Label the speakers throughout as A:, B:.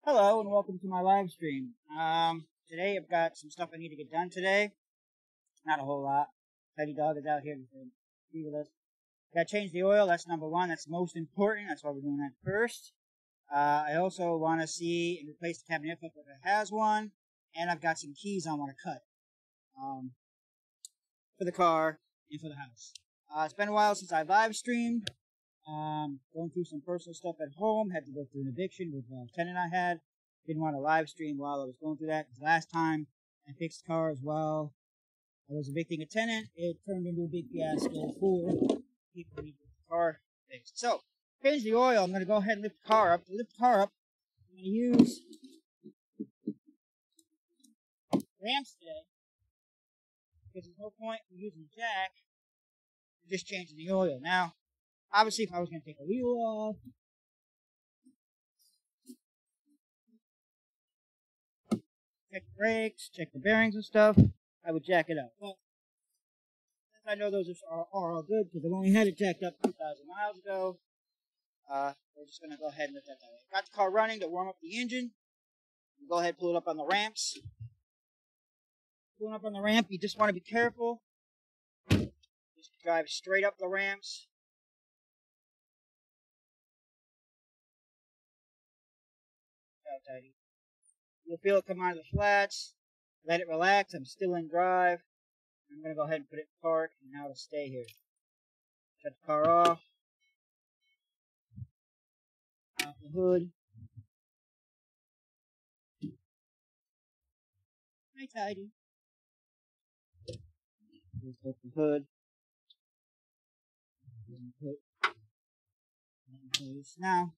A: Hello and welcome to my live stream. Today I've got some stuff I need to get done today. Not a whole lot. Teddy dog is out here to be with us. Gotta change the oil. That's number one. That's most important. That's why we're doing that first. I also want to see and replace the cabinet if it has one. And I've got some keys I want to cut. For the car and for the house. It's been a while since I live streamed. Going through some personal stuff at home. Had to go through an eviction with a tenant I had. Didn't want to live stream while I was going through that. Because last time I fixed the car as well. I was evicting a tenant. It turned into a big fiasco for people who need the car fixed. So, change the oil. I'm going to go ahead and lift the car up. To lift the car up, I'm going to use ramps today. Because there's no point in using a jack. I'm just changing the oil. Now, obviously, if I was going to take a wheel off, check the brakes, check the bearings and stuff, I would jack it up. But since I know those are all good, because I've only had it jacked up 2,000 miles ago, we're just going to go ahead and lift that way. Got the car running to warm up the engine. Go ahead and pull it up on the ramps. Pulling up on the ramp, you just want to be careful. Just drive straight up the ramps. Tidy. You'll feel it come out of the flats. Let it relax. I'm still in drive. I'm going to go ahead and put it in park, and now it'll stay here. Shut the car off. Off the hood. Hi, tidy. Just open the hood. Now,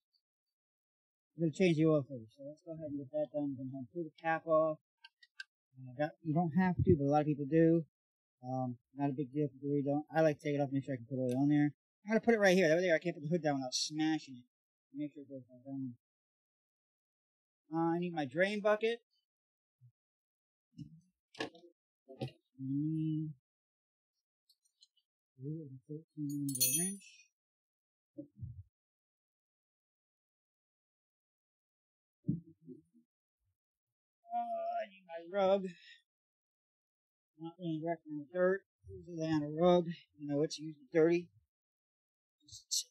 A: I'm going to change the oil first. So let's go ahead and get that done. I'm going to pull the cap off. You don't have to, but a lot of people do. Not a big deal if you really don't. I like to take it off and make sure I can put oil on there. I'm going to put it right here. That way I can't put the hood down without smashing it. Make sure it goes down. I need my drain bucket. I need a 13mm wrench. I need my rug. Not laying direct on the dirt. Usually lay on a rug. You know, it's usually dirty. Just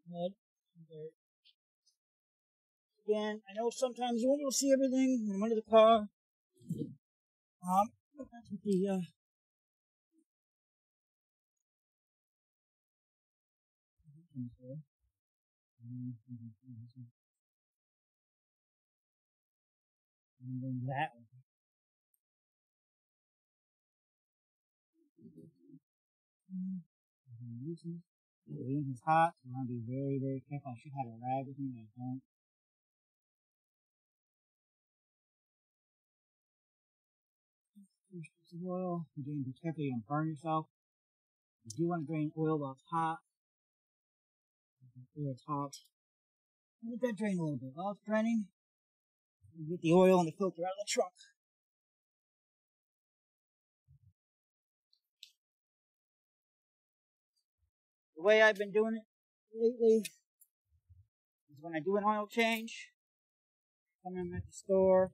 A: mud and dirt. Again, I know sometimes you won't be able to see everything when I'm under the car. But that's what the that one. It's hot, so I want to be very, very careful. I should have a rag with me, but I don't. First of oil. Again, be careful you don't burn yourself. You do want to drain oil while it's hot. When it's hot. Let that drain a little bit. While it's draining, you get the oil and the filter out of the trunk. The way I've been doing it lately is when I do an oil change, come in at the store,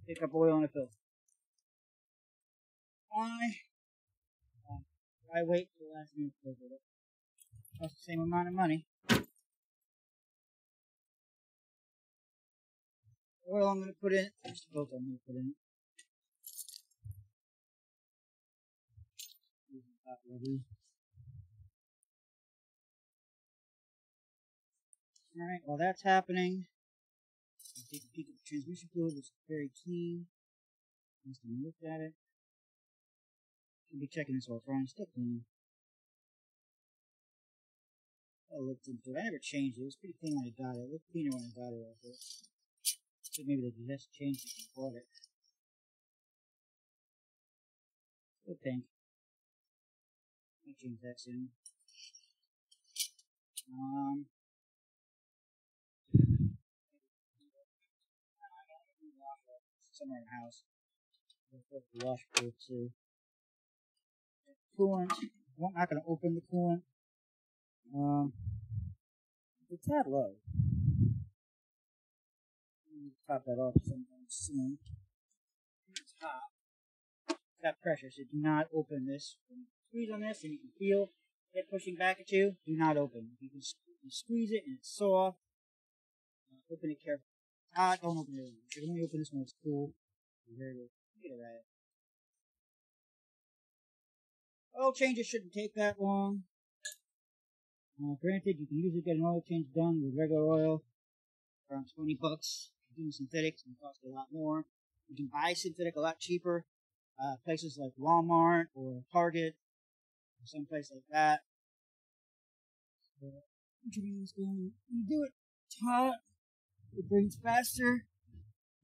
A: pick up oil in a filter. Why? I wait till the last minute to filter it. Costs the same amount of money. Oil I'm going to put in. Just the filter I'm going to put in. Alright, while that's happening, I'll take a peek at the transmission fluid, which is very clean. Just going to look at it. Should be checking this oil front. It's still clean. I looked into it. I never changed it. It was pretty clean when I got it. It looked cleaner when I got it off it. So maybe they just changed it and bought it. Still pink. I'll change that soon. Somewhere in the house. I'll put the wash board too. Coolant. I'm not going to open the coolant. It's that low. top that off sometime soon. It's hot. It's got pressure, so do not open this. When you squeeze on this and you can feel it pushing back at you, do not open. You can squeeze it and it's soft. Open it carefully. Don't open it. You can only open this when it's cool. There it is. Look at that. Oil changes shouldn't take that long. Granted, you can usually get an oil change done with regular oil, around $20. Doing synthetics can cost a lot more. You can buy synthetic a lot cheaper. Places like Walmart or Target, or someplace like that. So, you do it hot, it burns faster.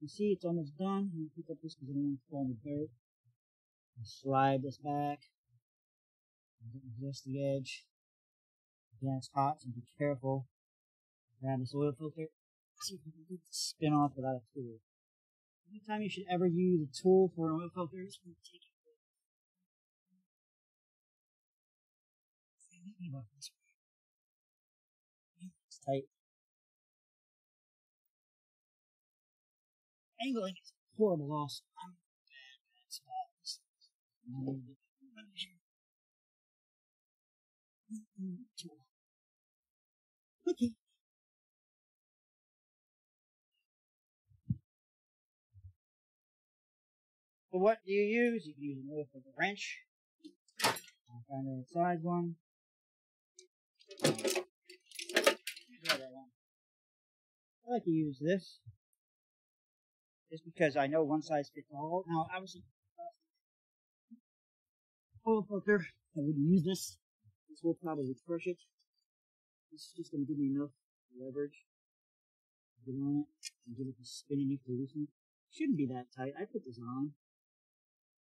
A: You see, it's almost done. You pick up this because I don't want to fall in the dirt. And slide this back. Adjust the edge. Again, it's hot, so be careful. Grab this oil filter. See if you can get the spin off without a tool. Anytime you should ever use a tool for an oil filter is when you take it with. It's tight. Angling is horrible also. I'm bad spots. Okay. So what do you use? You can use an oil filter wrench. I'll find the size one. I like to use this just because I know one size fits all. Now, obviously, oil filter, I wouldn't use this. This will probably crush it. This is just going to give me enough leverage to get on it and give it the spin and loosen it. Shouldn't be that tight. I put this on.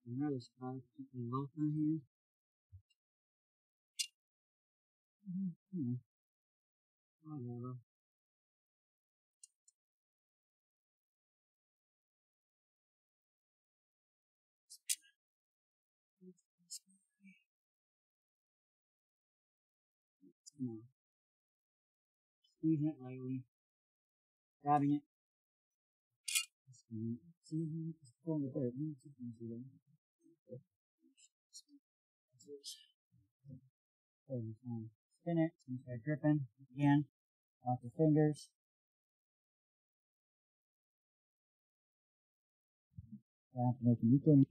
A: I'm rather surprised to keep me locked on here. Whatever. Come on. Squeezing it lightly. Grabbing it. See, it's pulling the dirt. Spin it, and start dripping again off the fingers. I have to make a new thing.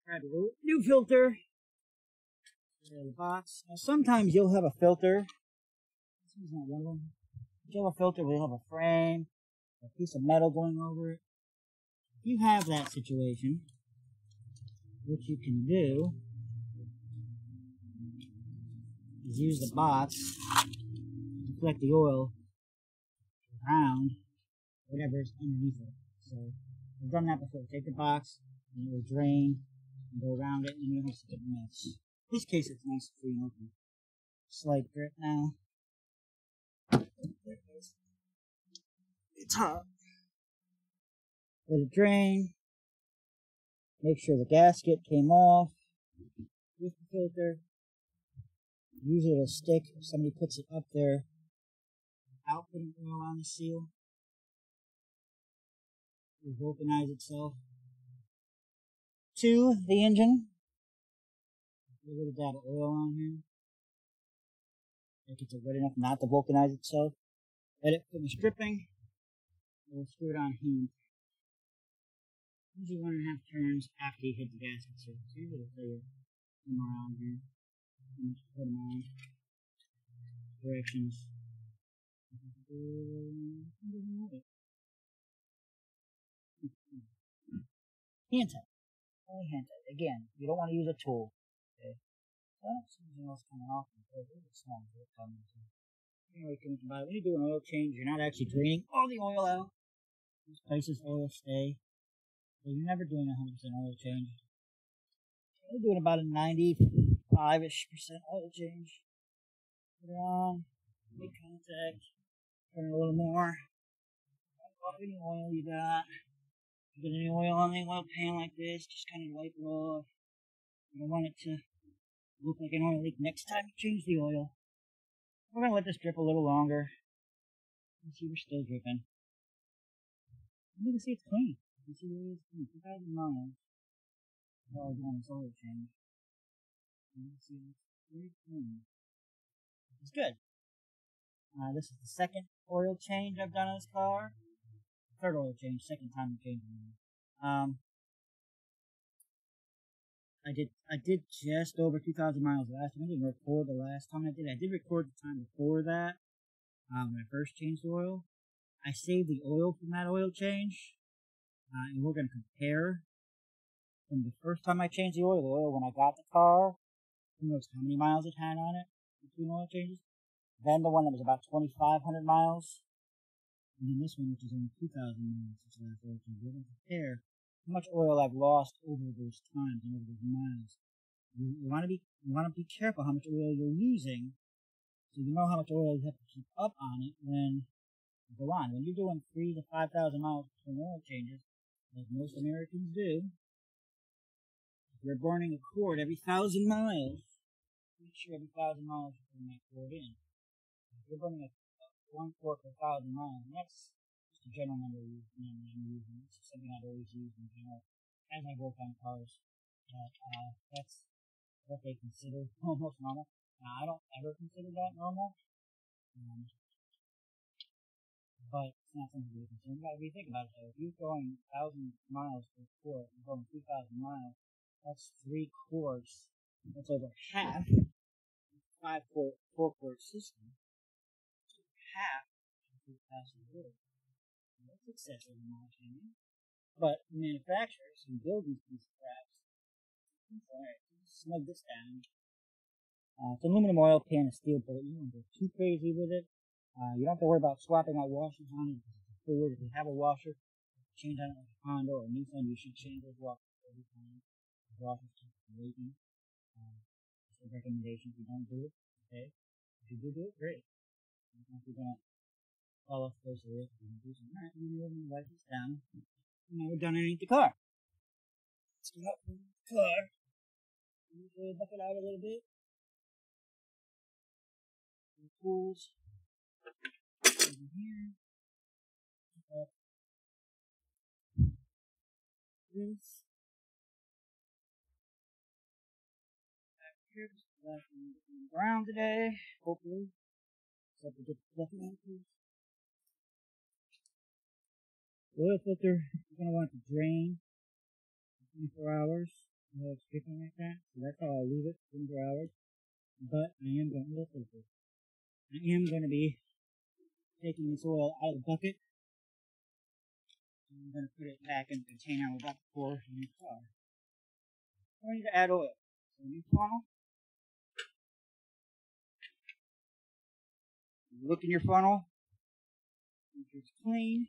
A: Grab a new filter. The box. Now, sometimes you'll have a filter. This one's not one of them. You'll have a filter where you'll have a frame, a piece of metal going over it. If you have that situation, what you can do is use the box to collect the oil around whatever's underneath it. So I've done that before. Take the box and it will drain and go around it, and you don't have to get a mess. In this case, it's nice and free and open. Slight drip now. It's hot. Let it drain. Make sure the gasket came off with the filter. Usually it'll stick if somebody puts it up there without putting oil on the seal. It will vulcanize itself. 2, the engine. Put a little dab of oil on here. Make it wet enough not to vulcanize itself. Let it finish dripping. We'll screw it on hand. Usually 1.5 turns after you hit the gasket. So usually it'll tell you come around here. And just put them on. Directions. Hand tight. Only hand tight. Again, you don't want to use a tool. Okay. I don't see anything else coming off. It's small. Anyway, when you do an oil change, you're not actually draining all the oil out. These places oil stay. So you're never doing 100% oil change. You're doing about a 95-ish% oil change. Put it on, make contact, turn it a little more. Wipe any oil you got. If you get any oil on the oil pan like this, just kind of wipe it off. You don't want it to look like an oil leak next time you change the oil. We're gonna let this drip a little longer. You see, we're still dripping. You can see it's clean. You can see it is clean. 2,000 miles. While doing this oil change. You can see it's very clean. It's good. This is the second oil change I've done on this car. Third oil change, second time I'm changing it. I did just over 2,000 miles last time. I didn't record the last time I did. I did record the time before that, when I first changed the oil. I saved the oil from that oil change, and we're going to compare from the first time I changed the oil when I got the car, who knows how many miles it had on it between oil changes, then the one that was about 2,500 miles, and then this one, which is only 2,000 miles since the last oil change. We're going to compare how much oil I've lost over those times and over those miles. You want to be careful how much oil you're using, so you know how much oil you have to keep up on it when you go on. When you're doing 3,000 to 5,000 miles between oil changes, like most Americans do, if you're burning a quart every 1,000 miles, make sure every 1,000 miles you're putting that quart in. If you're burning a 1 quart per 1,000 miles, and that's just a general number I'm using. It's something I've always used in general as I work on cars. That's what they consider almost normal. Now, I don't ever consider that normal, but it's not something to be concerned about. If you think about it, though, if you're going 1,000 miles per quart, you're going 2,000 miles, that's 3 quarts. That's over half. 5-quart, 4-quart system. Half of 2,000 liters. That's excessive in my opinion. But manufacturers who build these pieces of crap, alright, snug this down. It's aluminum oil pan and steel bullet. You don't go too crazy with it. You don't have to worry about swapping out washers on it because it's a Ford. If you have a washer, change on it like a Honda or a Nissan, you should change those washers every time. The washers keep leaking. Just a recommendation if you don't do it, okay? If you do it, great. If you're gonna follow closely, do something. Alright, I'm gonna wipe this down. Now we're done underneath the car. Let's get up from the car. Move the bucket out a little bit. The tools over here. Up this. Back here. Just left on the ground today. Hopefully. Except to get the bucket out, please. The oil filter, you're going to want to drain for 24 hours. You know, it's dripping like that. So that's how I'll leave it, 24 hours. But I am going to be taking this oil out of the bucket. And I'm going to put it back in the container I'm about to pour in the car. I need to add oil. So new funnel. You look in your funnel. Make sure it's clean.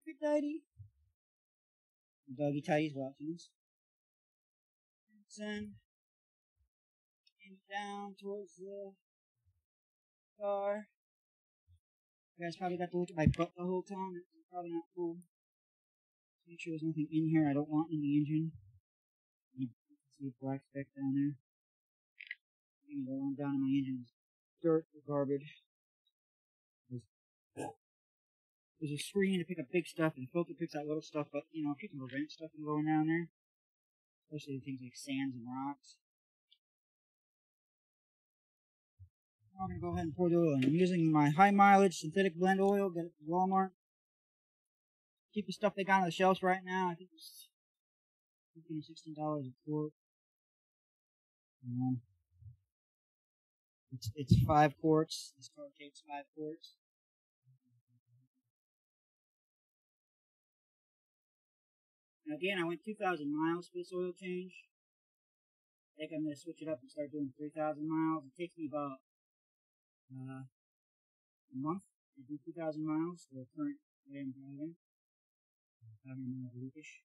A: Good daddy. Doggy Tidy's watching us. And down towards the car. You guys probably got to look at my butt the whole time. It's probably not cool. Make sure there's nothing in here I don't want in the engine. You can see a black speck down there. The one down in my engine is dirt or garbage. There's a screen to pick up big stuff, and the filter picks out little stuff, but, you know, if you can prevent stuff from going down there, especially things like sands and rocks. I'm going to go ahead and pour the oil in. I'm using my high mileage synthetic blend oil, get it from Walmart. Cheap stuff they got on the shelves right now. I think it's $15 or $16 a quart. It's 5 quarts. This car takes 5 quarts. And again, I went 2,000 miles for this oil change. I think I'm going to switch it up and start doing 3,000 miles. It takes me about a month to do 2,000 miles for the current way I'm driving. 500 miles a weekish.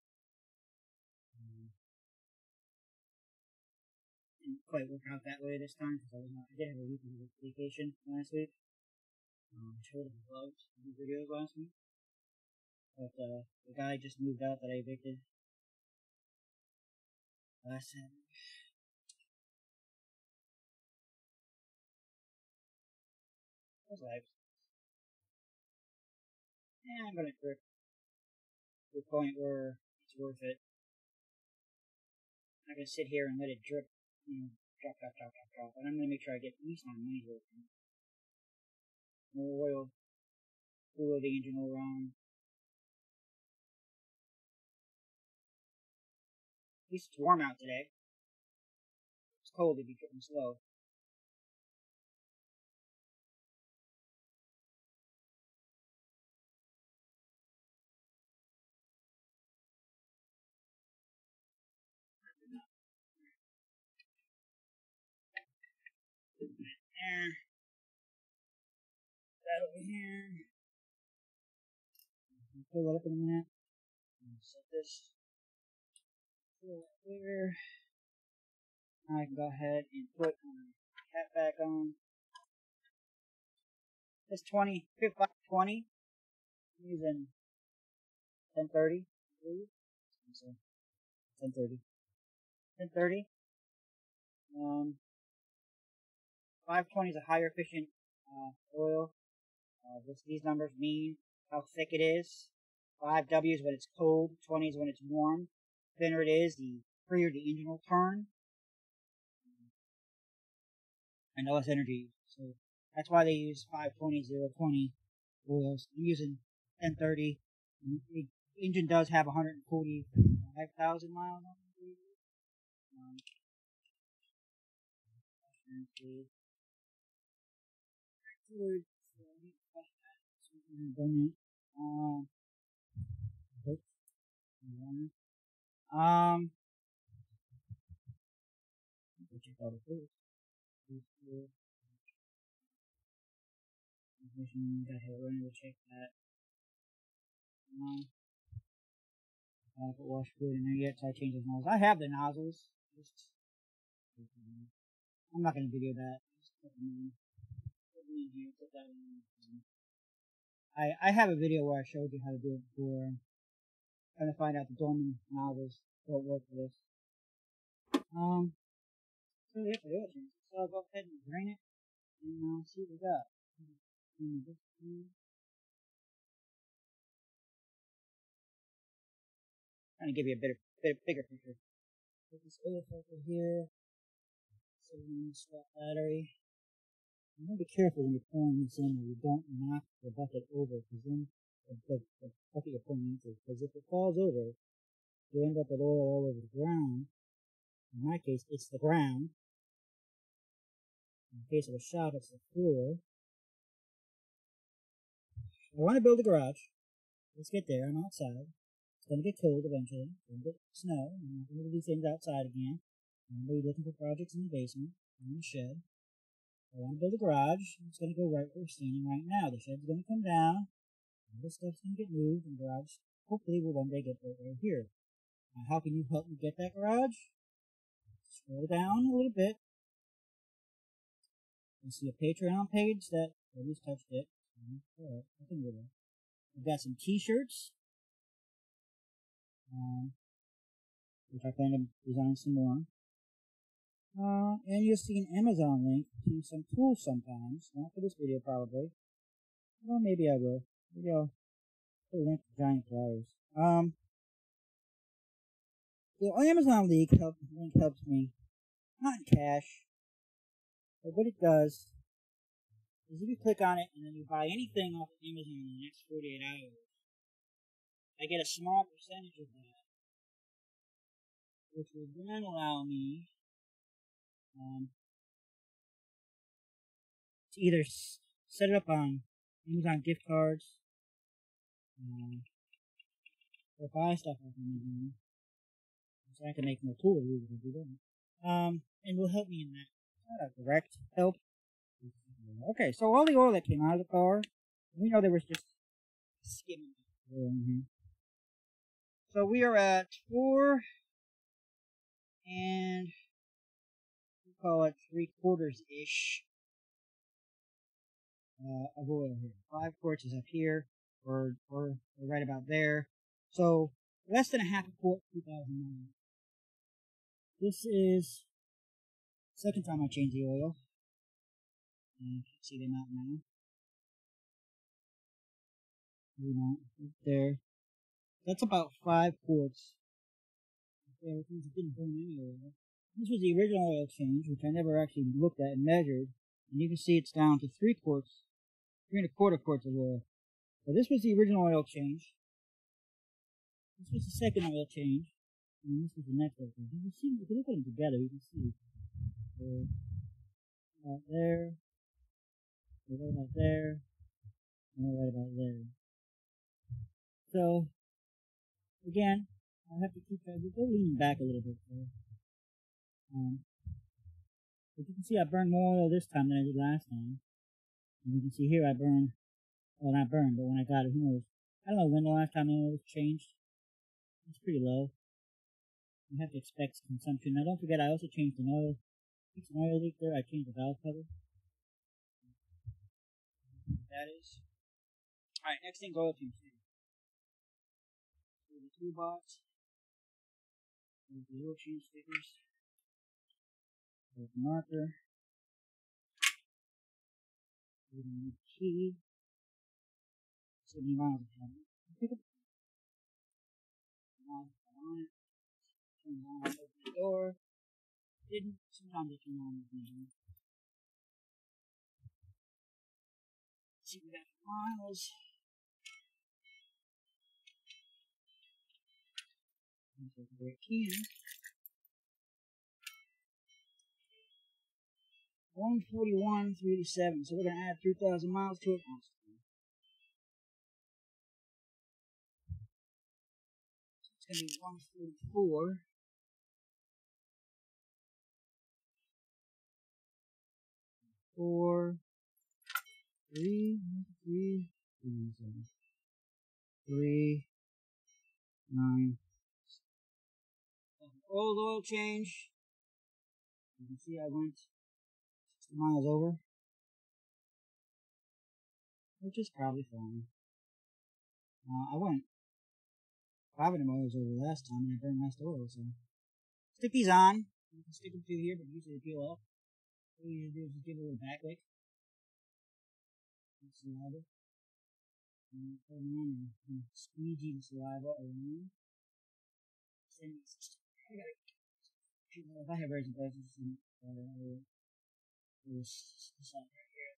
A: Didn't quite work out that way this time because I did have a week of vacation last week. I showed the vlogs and videos last week. But the guy just moved out that I evicted last Saturday. Those lives. Yeah, I'm gonna drip to the point where it's worth it. I'm not gonna sit here and let it drip, drop, drop, drop, drop, drop. And I'm gonna make sure I get at least my money's worth. More oil, cool the engine all around. At least it's warm out today. It's cold if you're dripping slow. And that over here. Fill it up in a minute. Set this there. Now I can go ahead and put my cap back on. This 520. I'm using 1030, I believe. So 1030. 1030. 520 is a higher efficient oil. These numbers mean how thick it is. 5W is when it's cold, 20 is when it's warm. The thinner it is, the freer the engine will turn. And the less energy. So that's why they use 520, 020 oils. I'm using 1030. The engine does have 145,000 miles on it. Check out the first. Got to run to check that. I haven't put wash fluid in there yet, so I changed those nozzles. I have the nozzles. I'm not going to video that. Just put them in. Put them in here. Put that in. I have a video where I showed you how to do it before. Trying to find out the Dorman nozzles don't work for this. So yeah, for the oil change. So I'll go ahead and drain it and see what we got. Trying to give you a bigger picture. Put this oil filter here. So we're going to swap battery. You want to be careful when you're pouring this in, or you don't knock the bucket over, because then the bucket you're pouring into, because if it falls over, you end up with oil all over the ground. In my case, it's the ground. In the case of a shop, it's the floor. I want to build a garage. Let's get there. I'm outside. It's going to get cold eventually. It's going to get snow. I'm not going to do things outside again. I'm going to be looking for projects in the basement, in the shed. I want to build a garage. It's going to go right where we're standing right now. The shed's going to come down. All this stuff's going to get moved, and the garage hopefully will one day get built right here. Now, how can you help me get that garage? Scroll down a little bit. You see a Patreon page that I just touched it. I can do that. I've got some t-shirts, which I plan to design some more. And you'll see an Amazon link to some tools sometimes. Not for this video, probably. Well, maybe I will. Maybe I'll put a link to giant pliers. The Amazon link helps me, not in cash, but what it does is if you click on it and then you buy anything off of Amazon in the next 48 hours, I get a small percentage of that, which will then allow me to either set it up on Amazon gift cards, or buy stuff off Amazon, so I can make more tools if I do that. And will help me in that. Not a direct help. Okay, so all the oil that came out of the car, we know there was just skimming oil in here. So we are at 4 and we call it 3/4-ish of oil here. 5 quarts is up here, or right about there. So less than a half a quart, 2,000 miles. This is the second time I changed the oil. And you can see the amount now. You know, right there. That's about 5 quarts. Okay, which means it didn't burn any oil. This was the original oil change, which I never actually looked at and measured. And you can see it's down to 3 quarts, 3¼ quarts of oil. So this was the original oil change. This was the second oil change. And this was the next oil change. You can see, if you look at them together, you can see. So, about there, right about there, and right about there. So, again, I'll have to keep that. We're leaning back a little bit. So, but you can see I burned more oil this time than I did last time. And you can see here I burned, well, not burned, but when I got it, who knows? I don't know when the last time the oil was changed. It's pretty low. You have to expect consumption. Now, don't forget, I also changed an oil. Fixed an oil leak there. I changed the valve cover. That is. Alright, next thing, oil change. So the toolbox. There's the oil change stickers. There's the marker. There's the key. 70 miles of time. Pick up the miles on it. Turn on, open the door. Didn't. Sometimes it turned on with me. See, we got miles. There's a great key in. 141,387. So we're gonna add 2,000 miles to it. So it's gonna be 144. 4, 3, 3, 3, 9. Old oil change. You can see I went 60 miles over, which is probably fine. I went 500 miles over last time and I burned less oil, so stick these on. You can stick them through here, but usually they peel off. What you do is just give it a little back lick. Saliva. And put them on and squeegee the saliva around. If I have virgin places, this side right here.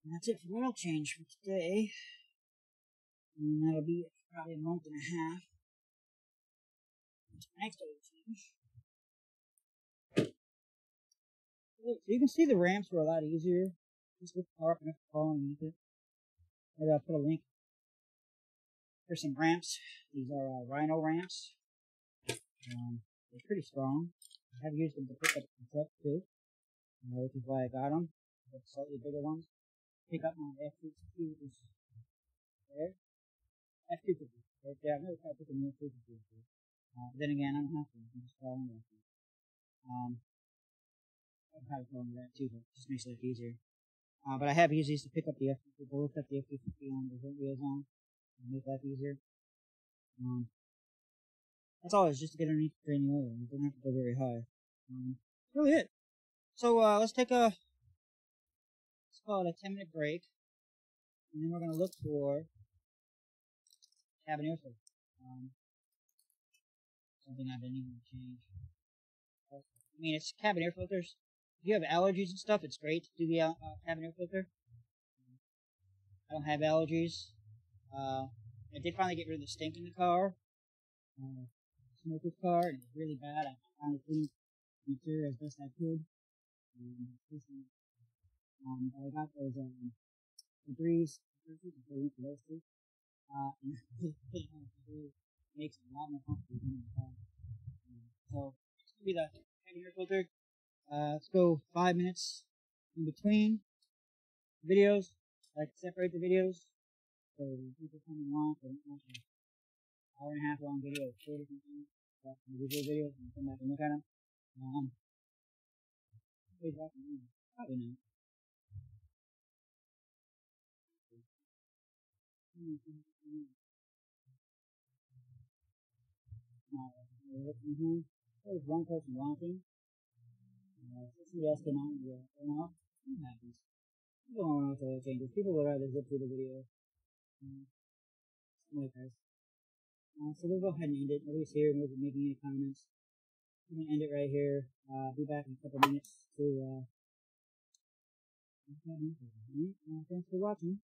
A: And that's it for oil change for today. And that'll be probably a month and a half. Next oil change. So you can see the ramps were a lot easier. Just lift the car up and have to crawl underneath it. Maybe I'll put a link. Here's some ramps. These are Rhino ramps. They're pretty strong. I have used them to pick up the truck too, which is why I got them. The slightly bigger ones. Pick up my F250, which is there. F250. Right there. I've never tried picking the F250. Then again, I don't have to. I can just fall under it. I'll probably fall under that too, but it just makes life easier. But I have used these to pick up the F250, lift up the F250 on the front wheels on, and make life easier. That's all. It's just to get underneath the draining oil. You don't have to go very high. That's really it. So let's take a, let's call it a 10-minute break, and then we're gonna look for cabin air filter. Something I've been needing to change. I mean, it's cabin air filters. If you have allergies and stuff, it's great to do the cabin air filter. I don't have allergies. I did finally get rid of the stink in the car. Smoker's car, and it's really bad. I finally cleaned the interior as best I could. I got those debris filters and put into those two. And it makes it a lot more comfortable in the car. So it's gonna be the cabin air filter. Let's go 5 minutes in between videos. I like to separate the videos so people come and watch. I don't watch an hour and a half long video of 4 different things. Watch individual videos and come back and look at them. Probably not. There's one person watching. Somebody else came out and I'm happy. People don't want to changes. People would rather zip through the video. Anyway, guys. So we'll go ahead and end it. Nobody's here. Nobody's making any comments. I'm going to end it right here. I'll be back in a couple minutes to, thanks for watching.